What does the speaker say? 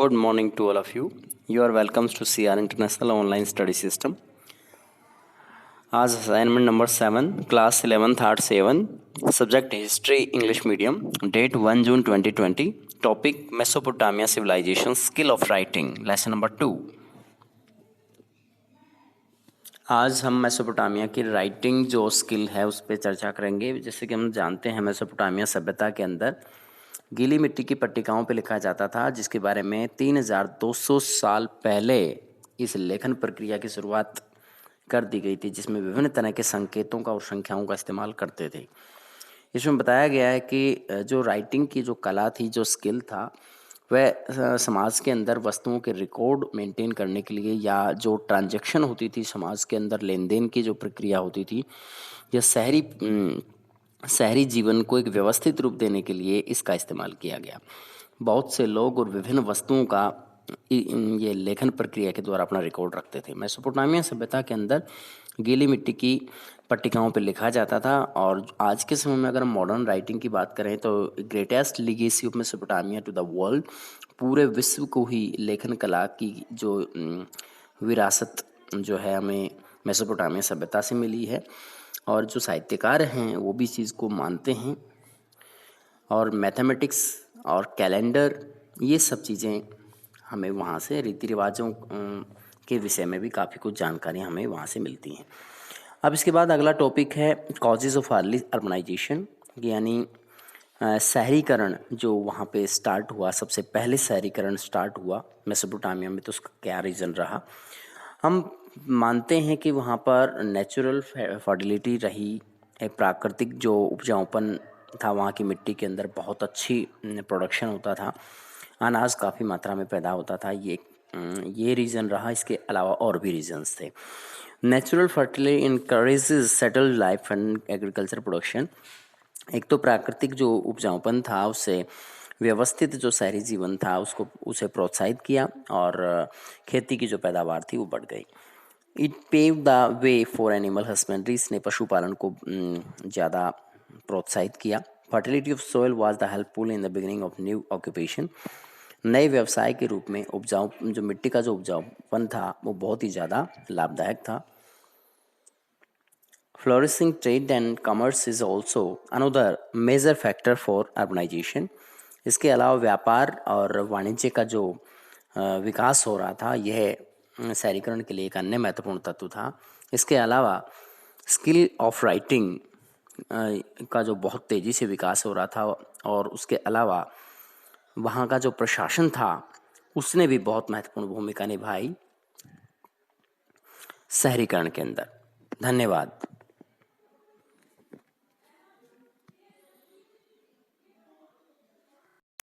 Good morning to all of you. You are welcome to CR International Online Study System. आज assignment number 7 class 11th art 7 subject history English medium date 1 June 2020 topic Mesopotamia civilisation skill of writing lesson number 2। आज हम Mesopotamia की writing जो skill है उस पर चर्चा करेंगे। जैसे कि हम जानते हैं मेसोपोटामिया सभ्यता के अंदर गीली मिट्टी की पट्टिकाओं पर लिखा जाता था, जिसके बारे में 3200 साल पहले इस लेखन प्रक्रिया की शुरुआत कर दी गई थी, जिसमें विभिन्न तरह के संकेतों का और संख्याओं का इस्तेमाल करते थे। इसमें बताया गया है कि जो राइटिंग की जो कला थी, जो स्किल था, वह समाज के अंदर वस्तुओं के रिकॉर्ड मेंटेन करने के लिए या जो ट्रांजैक्शन होती थी समाज के अंदर लेन देन की जो प्रक्रिया होती थी या शहरी जीवन को एक व्यवस्थित रूप देने के लिए इसका इस्तेमाल किया गया। बहुत से लोग और विभिन्न वस्तुओं का ये लेखन प्रक्रिया के द्वारा अपना रिकॉर्ड रखते थे। मेसोपोटामिया सभ्यता के अंदर गीली मिट्टी की पट्टिकाओं पर लिखा जाता था। और आज के समय में अगर हम मॉडर्न राइटिंग की बात करें तो greatest legacy of Mesopotamia to the world, पूरे विश्व को ही लेखन कला की जो विरासत जो है हमें मेसोपोटामिया सभ्यता से मिली है। और जो साहित्यकार हैं वो भी इस चीज़ को मानते हैं। और मैथमेटिक्स और कैलेंडर, ये सब चीज़ें हमें वहाँ से रीति रिवाजों के विषय में भी काफ़ी कुछ जानकारी हमें वहाँ से मिलती हैं। अब इसके बाद अगला टॉपिक है कॉजेज़ ऑफ अर्ली अर्बनाइजेशन, यानी शहरीकरण जो वहाँ पे स्टार्ट हुआ, सबसे पहले शहरीकरण स्टार्ट हुआ मेसोपोटामिया में, तो उसका क्या रीज़न रहा। हम मानते हैं कि वहाँ पर नेचुरल फर्टिलिटी रही, एक प्राकृतिक जो उपजाऊपन था वहाँ की मिट्टी के अंदर, बहुत अच्छी प्रोडक्शन होता था, अनाज काफ़ी मात्रा में पैदा होता था। ये रीज़न रहा। इसके अलावा और भी रीजन्स थे। Natural fertility encourages settled life and agriculture production. एक तो प्राकृतिक जो उपजाऊपन था उससे व्यवस्थित जो शहरी जीवन था उसे प्रोत्साहित किया और खेती की जो पैदावार थी वो बढ़ गई। It pave the way for animal husbandry, इसने पशुपालन को ज़्यादा प्रोत्साहित किया। Fertility of soil was the helpful in the beginning of new occupation, नए व्यवसाय के रूप में उपजाऊ जो मिट्टी का जो उपजाऊपन था वो बहुत ही ज़्यादा लाभदायक था। Flourishing trade and commerce is also another major factor for urbanisation. इसके अलावा व्यापार और वाणिज्य का जो विकास हो रहा था, यह शहरीकरण के लिए एक अन्य महत्वपूर्ण तत्व था। इसके अलावा स्किल ऑफ राइटिंग का जो बहुत तेज़ी से विकास हो रहा था, और उसके अलावा वहाँ का जो प्रशासन था उसने भी बहुत महत्वपूर्ण भूमिका निभाई शहरीकरण के अंदर। धन्यवाद।